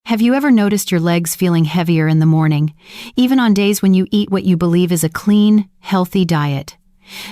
Have you ever noticed your legs feeling heavier in the morning, even on days when you eat what you believe is a clean, healthy diet?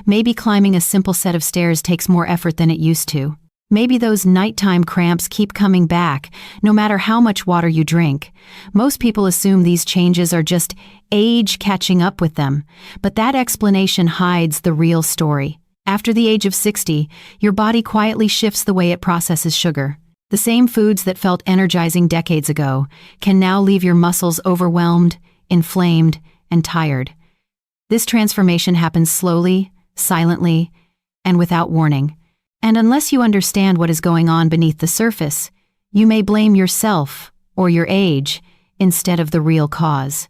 Maybe climbing a simple set of stairs takes more effort than it used to. Maybe those nighttime cramps keep coming back, no matter how much water you drink. Most people assume these changes are just age catching up with them, but that explanation hides the real story. After the age of 60, your body quietly shifts the way it processes sugar. The same foods that felt energizing decades ago can now leave your muscles overwhelmed, inflamed, and tired. This transformation happens slowly, silently, and without warning. And unless you understand what is going on beneath the surface, you may blame yourself or your age instead of the real cause.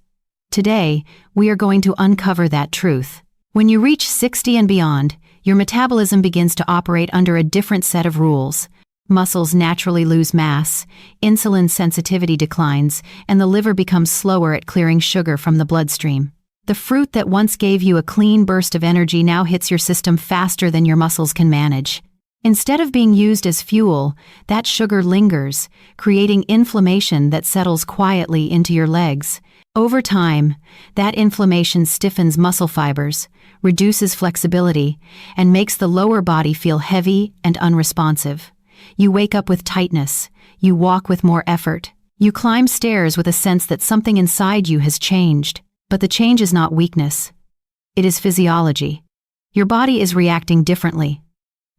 Today, we are going to uncover that truth. When you reach 60 and beyond, your metabolism begins to operate under a different set of rules. Muscles naturally lose mass, insulin sensitivity declines, and the liver becomes slower at clearing sugar from the bloodstream. The fruit that once gave you a clean burst of energy now hits your system faster than your muscles can manage. Instead of being used as fuel, that sugar lingers, creating inflammation that settles quietly into your legs. Over time, that inflammation stiffens muscle fibers, reduces flexibility, and makes the lower body feel heavy and unresponsive. You wake up with tightness, you walk with more effort, you climb stairs with a sense that something inside you has changed. But the change is not weakness. It is physiology. Your body is reacting differently,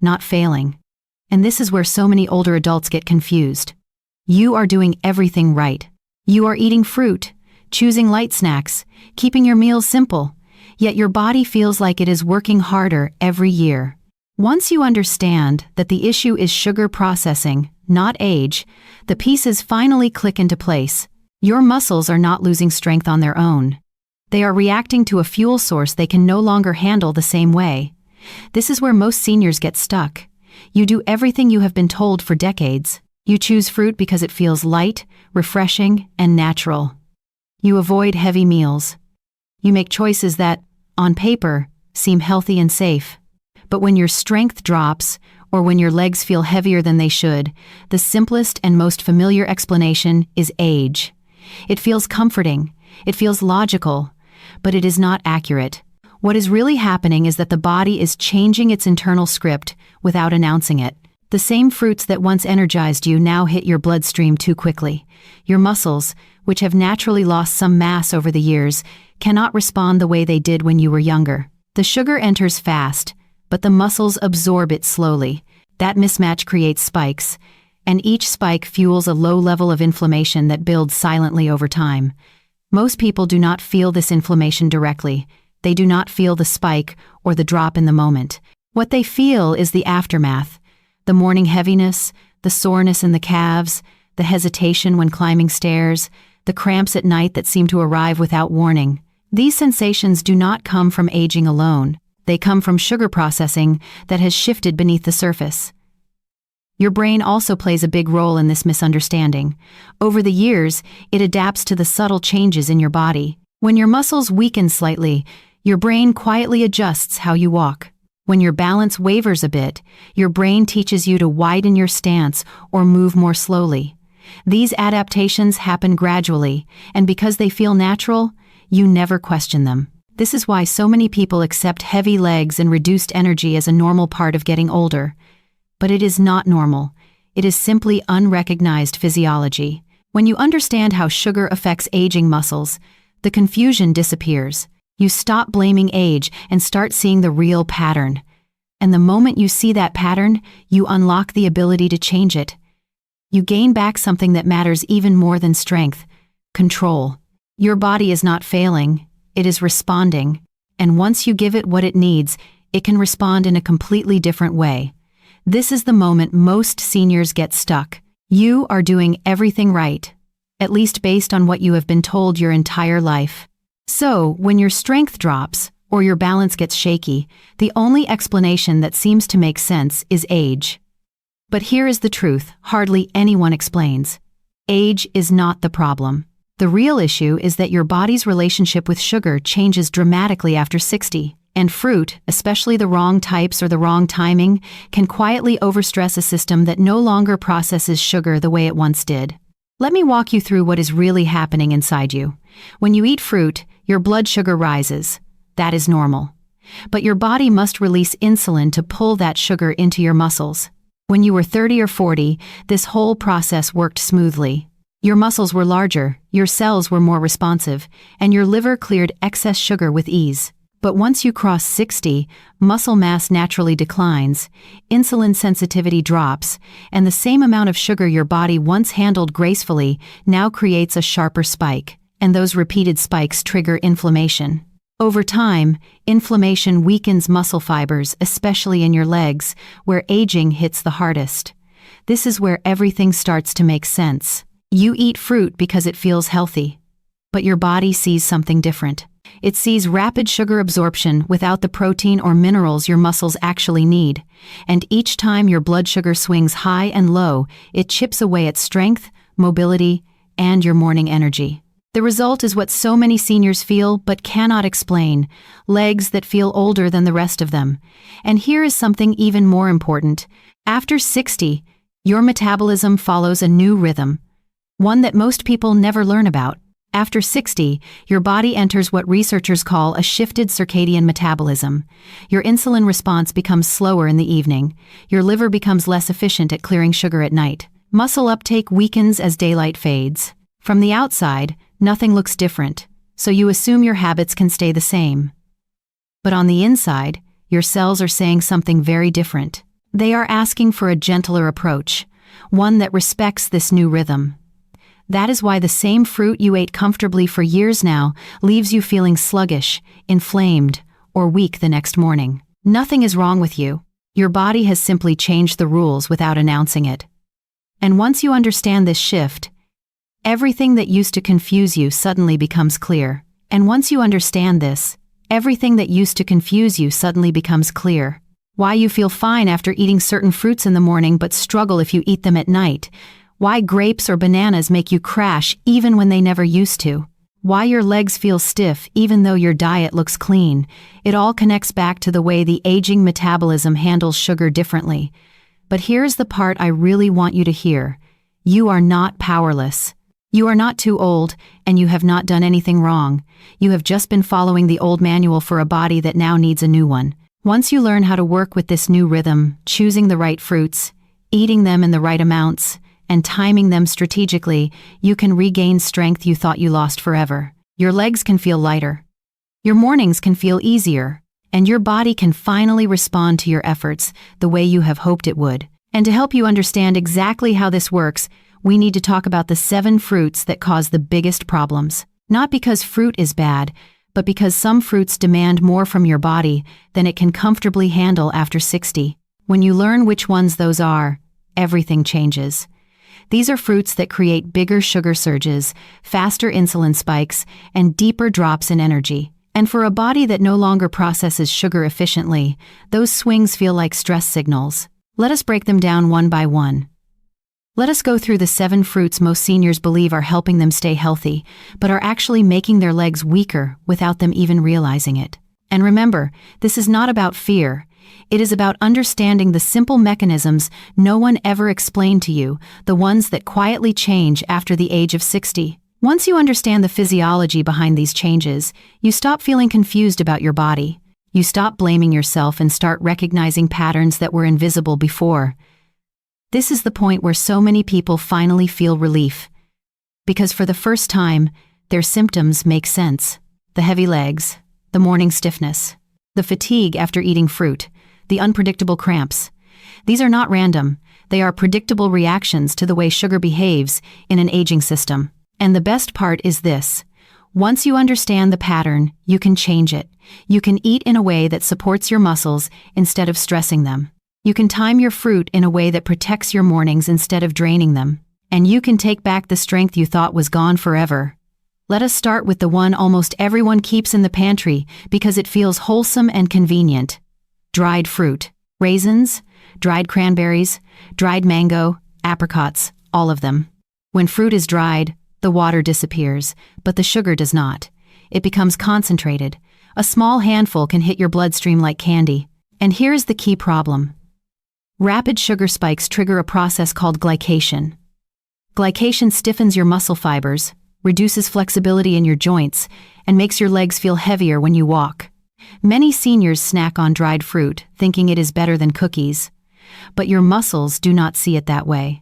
not failing. And this is where so many older adults get confused. You are doing everything right. You are eating fruit, choosing light snacks, keeping your meals simple, yet your body feels like it is working harder every year. Once you understand that the issue is sugar processing, not age, the pieces finally click into place. Your muscles are not losing strength on their own. They are reacting to a fuel source they can no longer handle the same way. This is where most seniors get stuck. You do everything you have been told for decades. You choose fruit because it feels light, refreshing, and natural. You avoid heavy meals. You make choices that, on paper, seem healthy and safe. But when your strength drops, or when your legs feel heavier than they should, the simplest and most familiar explanation is age. It feels comforting. It feels logical. But it is not accurate. What is really happening is that the body is changing its internal script without announcing it. The same fruits that once energized you now hit your bloodstream too quickly. Your muscles, which have naturally lost some mass over the years, cannot respond the way they did when you were younger. The sugar enters fast, but the muscles absorb it slowly. That mismatch creates spikes, and each spike fuels a low level of inflammation that builds silently over time. Most people do not feel this inflammation directly. They do not feel the spike or the drop in the moment. What they feel is the aftermath, the morning heaviness, the soreness in the calves, the hesitation when climbing stairs, the cramps at night that seem to arrive without warning. These sensations do not come from aging alone. They come from sugar processing that has shifted beneath the surface. Your brain also plays a big role in this misunderstanding. Over the years, it adapts to the subtle changes in your body. When your muscles weaken slightly, your brain quietly adjusts how you walk. When your balance wavers a bit, your brain teaches you to widen your stance or move more slowly. These adaptations happen gradually, and because they feel natural, you never question them. This is why so many people accept heavy legs and reduced energy as a normal part of getting older. But it is not normal. It is simply unrecognized physiology. When you understand how sugar affects aging muscles, the confusion disappears. You stop blaming age and start seeing the real pattern. And the moment you see that pattern, you unlock the ability to change it. You gain back something that matters even more than strength: control. Your body is not failing, it is responding. And once you give it what it needs, it can respond in a completely different way. This is the moment most seniors get stuck. You are doing everything right, at least based on what you have been told your entire life. So, when your strength drops, or your balance gets shaky, the only explanation that seems to make sense is age. But here is the truth hardly anyone explains. Age is not the problem. The real issue is that your body's relationship with sugar changes dramatically after 60. And fruit, especially the wrong types or the wrong timing, can quietly overstress a system that no longer processes sugar the way it once did. Let me walk you through what is really happening inside you. When you eat fruit, your blood sugar rises. That is normal. But your body must release insulin to pull that sugar into your muscles. When you were 30 or 40, this whole process worked smoothly. Your muscles were larger, your cells were more responsive, and your liver cleared excess sugar with ease. But once you cross 60, muscle mass naturally declines, insulin sensitivity drops, and the same amount of sugar your body once handled gracefully now creates a sharper spike, and those repeated spikes trigger inflammation. Over time, inflammation weakens muscle fibers, especially in your legs, where aging hits the hardest. This is where everything starts to make sense. You eat fruit because it feels healthy. But your body sees something different. It sees rapid sugar absorption without the protein or minerals your muscles actually need. And each time your blood sugar swings high and low, it chips away at strength, mobility, and your morning energy. The result is what so many seniors feel but cannot explain: legs that feel older than the rest of them. And here is something even more important. After 60, your metabolism follows a new rhythm, one that most people never learn about. After 60, your body enters what researchers call a shifted circadian metabolism. Your insulin response becomes slower in the evening. Your liver becomes less efficient at clearing sugar at night. Muscle uptake weakens as daylight fades. From the outside, nothing looks different, so you assume your habits can stay the same. But on the inside, your cells are saying something very different. They are asking for a gentler approach, one that respects this new rhythm. That is why the same fruit you ate comfortably for years now leaves you feeling sluggish, inflamed, or weak the next morning. Nothing is wrong with you. Your body has simply changed the rules without announcing it. And once you understand this shift, everything that used to confuse you suddenly becomes clear. And once you understand this, everything that used to confuse you suddenly becomes clear. Why you feel fine after eating certain fruits in the morning but struggle if you eat them at night. Why grapes or bananas make you crash even when they never used to. Why your legs feel stiff even though your diet looks clean. It all connects back to the way the aging metabolism handles sugar differently. But here's the part I really want you to hear. You are not powerless. You are not too old, and you have not done anything wrong. You have just been following the old manual for a body that now needs a new one. Once you learn how to work with this new rhythm, choosing the right fruits, eating them in the right amounts, and timing them strategically, you can regain strength you thought you lost forever. Your legs can feel lighter. Your mornings can feel easier, and your body can finally respond to your efforts the way you have hoped it would. And to help you understand exactly how this works, we need to talk about the 7 fruits that cause the biggest problems. Not because fruit is bad, but because some fruits demand more from your body than it can comfortably handle after 60. When you learn which ones those are, everything changes. These are fruits that create bigger sugar surges, faster insulin spikes, and deeper drops in energy. And for a body that no longer processes sugar efficiently, those swings feel like stress signals. Let us break them down one by one. Let us go through the 7 fruits most seniors believe are helping them stay healthy, but are actually making their legs weaker without them even realizing it. And remember, this is not about fear. It is about understanding the simple mechanisms no one ever explained to you, the ones that quietly change after the age of 60. Once you understand the physiology behind these changes, you stop feeling confused about your body. You stop blaming yourself and start recognizing patterns that were invisible before. This is the point where so many people finally feel relief. Because for the first time, their symptoms make sense. The heavy legs, the morning stiffness, the fatigue after eating fruit, the unpredictable cramps. These are not random. They are predictable reactions to the way sugar behaves in an aging system. And the best part is this. Once you understand the pattern, you can change it. You can eat in a way that supports your muscles instead of stressing them. You can time your fruit in a way that protects your mornings instead of draining them. And you can take back the strength you thought was gone forever. Let us start with the one almost everyone keeps in the pantry because it feels wholesome and convenient. Dried fruit. Raisins, dried cranberries, dried mango, apricots, all of them. When fruit is dried, the water disappears, but the sugar does not. It becomes concentrated. A small handful can hit your bloodstream like candy. And here's the key problem. Rapid sugar spikes trigger a process called glycation. Glycation stiffens your muscle fibers, reduces flexibility in your joints, and makes your legs feel heavier when you walk. Many seniors snack on dried fruit, thinking it is better than cookies. But your muscles do not see it that way.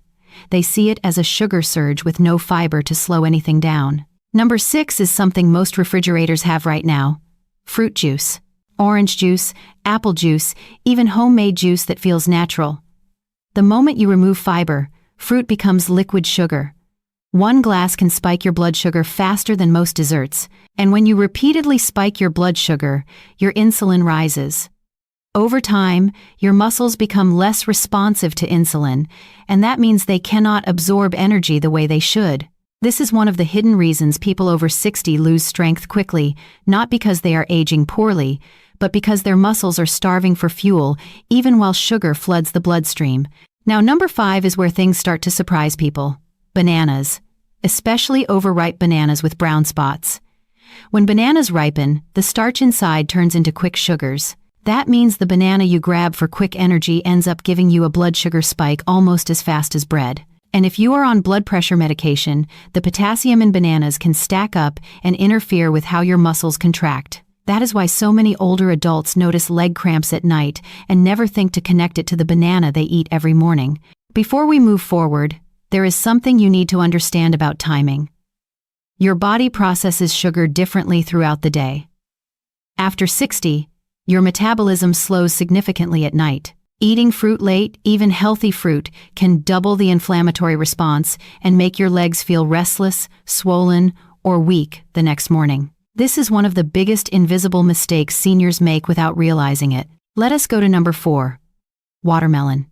They see it as a sugar surge with no fiber to slow anything down. Number 6 is something most refrigerators have right now: fruit juice. Orange juice, apple juice, even homemade juice that feels natural. The moment you remove fiber, fruit becomes liquid sugar. One glass can spike your blood sugar faster than most desserts, and when you repeatedly spike your blood sugar, your insulin rises. Over time, your muscles become less responsive to insulin, and that means they cannot absorb energy the way they should. This is one of the hidden reasons people over 60 lose strength quickly, not because they are aging poorly, but because their muscles are starving for fuel, even while sugar floods the bloodstream. Now, number 5 is where things start to surprise people: bananas, especially overripe bananas with brown spots. When bananas ripen, the starch inside turns into quick sugars. That means the banana you grab for quick energy ends up giving you a blood sugar spike almost as fast as bread. And if you are on blood pressure medication, the potassium in bananas can stack up and interfere with how your muscles contract. That is why so many older adults notice leg cramps at night and never think to connect it to the banana they eat every morning. Before we move forward, there is something you need to understand about timing. Your body processes sugar differently throughout the day. After 60, your metabolism slows significantly at night. Eating fruit late, even healthy fruit, can double the inflammatory response and make your legs feel restless, swollen, or weak the next morning. This is one of the biggest invisible mistakes seniors make without realizing it. Let us go to number 4. Watermelon.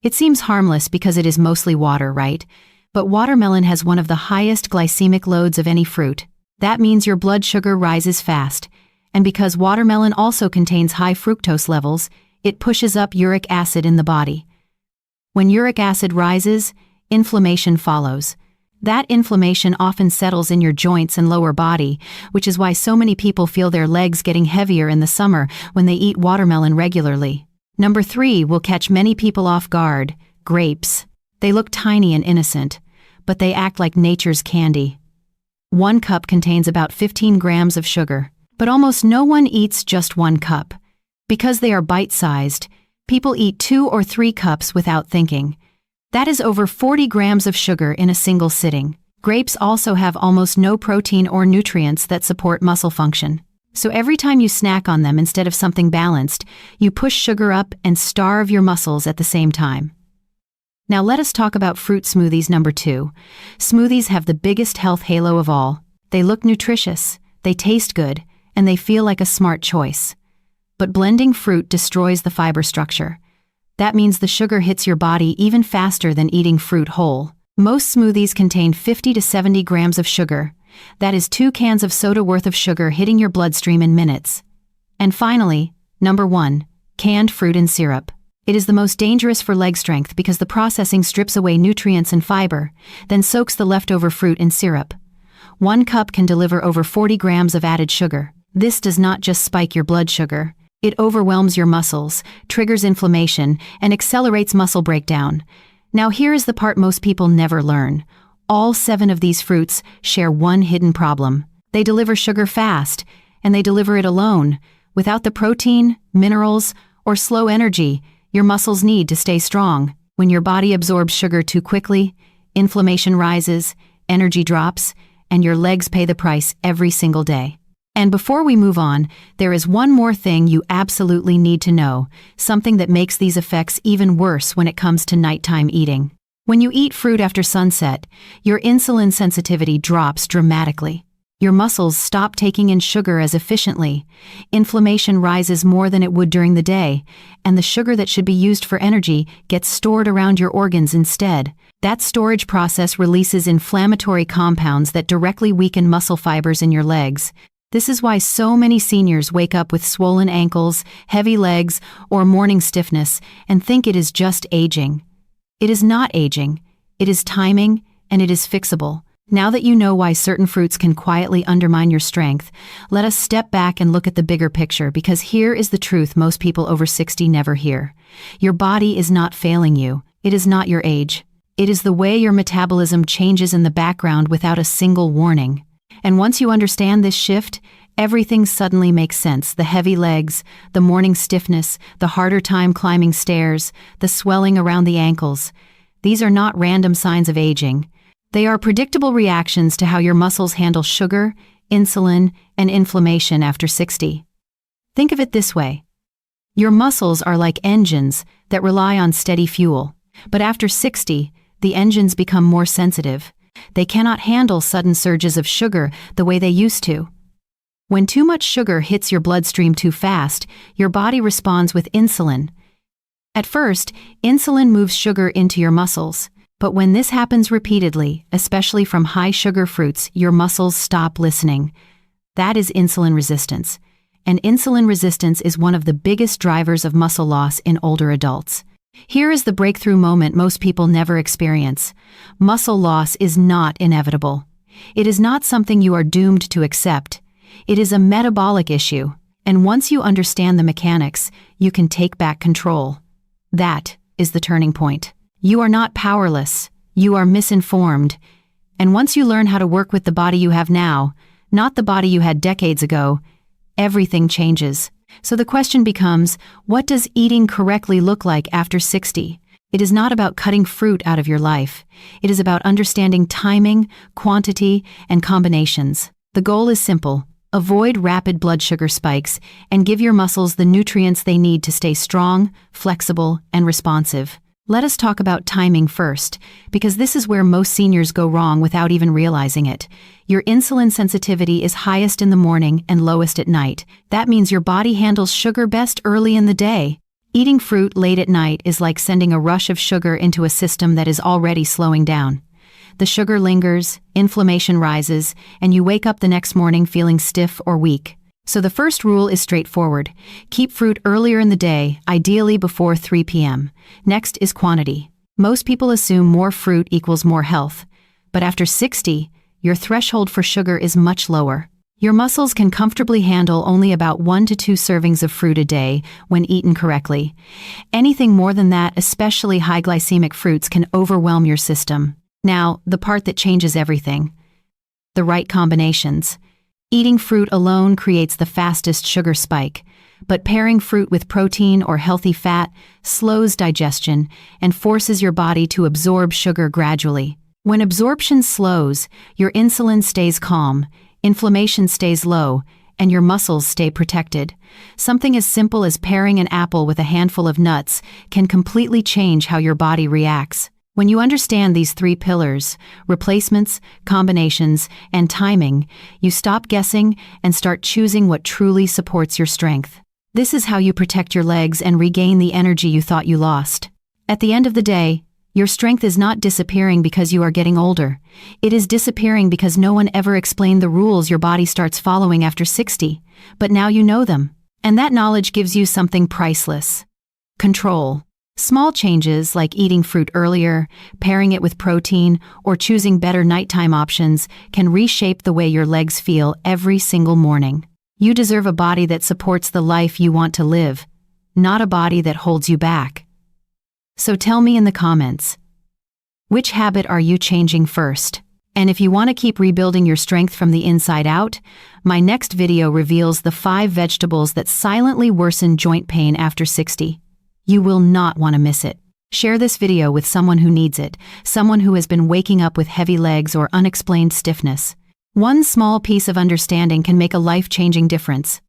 It seems harmless because it is mostly water, right? But watermelon has one of the highest glycemic loads of any fruit. That means your blood sugar rises fast. And because watermelon also contains high fructose levels, it pushes up uric acid in the body. When uric acid rises, inflammation follows. That inflammation often settles in your joints and lower body, which is why so many people feel their legs getting heavier in the summer when they eat watermelon regularly. Number 3 will catch many people off guard: grapes. They look tiny and innocent, but they act like nature's candy. 1 cup contains about 15 grams of sugar, but almost no one eats just 1 cup. Because they are bite-sized, people eat 2 or 3 cups without thinking. That is over 40 grams of sugar in a single sitting. Grapes also have almost no protein or nutrients that support muscle function. So every time you snack on them instead of something balanced, you push sugar up and starve your muscles at the same time. Now let us talk about fruit smoothies. Number 2. Smoothies have the biggest health halo of all. They look nutritious, they taste good, and they feel like a smart choice. But blending fruit destroys the fiber structure. That means the sugar hits your body even faster than eating fruit whole. Most smoothies contain 50 to 70 grams of sugar. That is 2 cans of soda worth of sugar hitting your bloodstream in minutes. And finally, number 1, canned fruit and syrup. It is the most dangerous for leg strength because the processing strips away nutrients and fiber, then soaks the leftover fruit in syrup. 1 cup can deliver over 40 grams of added sugar. This does not just spike your blood sugar. It overwhelms your muscles, triggers inflammation, and accelerates muscle breakdown. Now here is the part most people never learn. All 7 of these fruits share one hidden problem. They deliver sugar fast, and they deliver it alone, without the protein, minerals, or slow energy your muscles need to stay strong. When your body absorbs sugar too quickly, inflammation rises, energy drops, and your legs pay the price every single day. And before we move on, there is one more thing you absolutely need to know, something that makes these effects even worse when it comes to nighttime eating. When you eat fruit after sunset, your insulin sensitivity drops dramatically. Your muscles stop taking in sugar as efficiently, inflammation rises more than it would during the day, and the sugar that should be used for energy gets stored around your organs instead. That storage process releases inflammatory compounds that directly weaken muscle fibers in your legs. This is why so many seniors wake up with swollen ankles, heavy legs, or morning stiffness and think it is just aging. It is not aging, it is timing, and it is fixable. Now that you know why certain fruits can quietly undermine your strength, let us step back and look at the bigger picture, because here is the truth most people over 60 never hear. Your body is not failing you. It is not your age. It is the way your metabolism changes in the background without a single warning. And once you understand this shift, everything suddenly makes sense. The heavy legs, the morning stiffness, the harder time climbing stairs, the swelling around the ankles. These are not random signs of aging. They are predictable reactions to how your muscles handle sugar, insulin, and inflammation after 60. Think of it this way. Your muscles are like engines that rely on steady fuel. But after 60, the engines become more sensitive. They cannot handle sudden surges of sugar the way they used to. When too much sugar hits your bloodstream too fast, your body responds with insulin. At first, insulin moves sugar into your muscles. But when this happens repeatedly, especially from high-sugar fruits, your muscles stop listening. That is insulin resistance. And insulin resistance is one of the biggest drivers of muscle loss in older adults. Here is the breakthrough moment most people never experience. Muscle loss is not inevitable. It is not something you are doomed to accept. It is a metabolic issue, and once you understand the mechanics, you can take back control. That is the turning point. You are not powerless. You are misinformed. And once you learn how to work with the body you have now, not the body you had decades ago, everything changes. So the question becomes, what does eating correctly look like after 60? It is not about cutting fruit out of your life. It is about understanding timing, quantity, and combinations. The goal is simple. Avoid rapid blood sugar spikes and give your muscles the nutrients they need to stay strong, flexible, and responsive. Let us talk about timing first, because this is where most seniors go wrong without even realizing it. Your insulin sensitivity is highest in the morning and lowest at night. That means your body handles sugar best early in the day. Eating fruit late at night is like sending a rush of sugar into a system that is already slowing down. The sugar lingers, inflammation rises, and you wake up the next morning feeling stiff or weak. So the first rule is straightforward. Keep fruit earlier in the day, ideally before 3 p.m. Next is quantity. Most people assume more fruit equals more health. But after 60, your threshold for sugar is much lower. Your muscles can comfortably handle only about 1 to 2 servings of fruit a day when eaten correctly. Anything more than that, especially high glycemic fruits, can overwhelm your system. Now, the part that changes everything. The right combinations. Eating fruit alone creates the fastest sugar spike, but pairing fruit with protein or healthy fat slows digestion and forces your body to absorb sugar gradually. When absorption slows, your insulin stays calm, inflammation stays low, and your muscles stay protected. Something as simple as pairing an apple with a handful of nuts can completely change how your body reacts. When you understand these 3 pillars, replacements, combinations, and timing, you stop guessing and start choosing what truly supports your strength. This is how you protect your legs and regain the energy you thought you lost. At the end of the day, your strength is not disappearing because you are getting older. It is disappearing because no one ever explained the rules your body starts following after 60, but now you know them. And that knowledge gives you something priceless. Control. Small changes like eating fruit earlier, pairing it with protein, or choosing better nighttime options can reshape the way your legs feel every single morning. You deserve a body that supports the life you want to live, not a body that holds you back. So tell me in the comments, which habit are you changing first? And if you want to keep rebuilding your strength from the inside out, my next video reveals the 5 vegetables that silently worsen joint pain after 60. You will not want to miss it. Share this video with someone who needs it, someone who has been waking up with heavy legs or unexplained stiffness. One small piece of understanding can make a life-changing difference.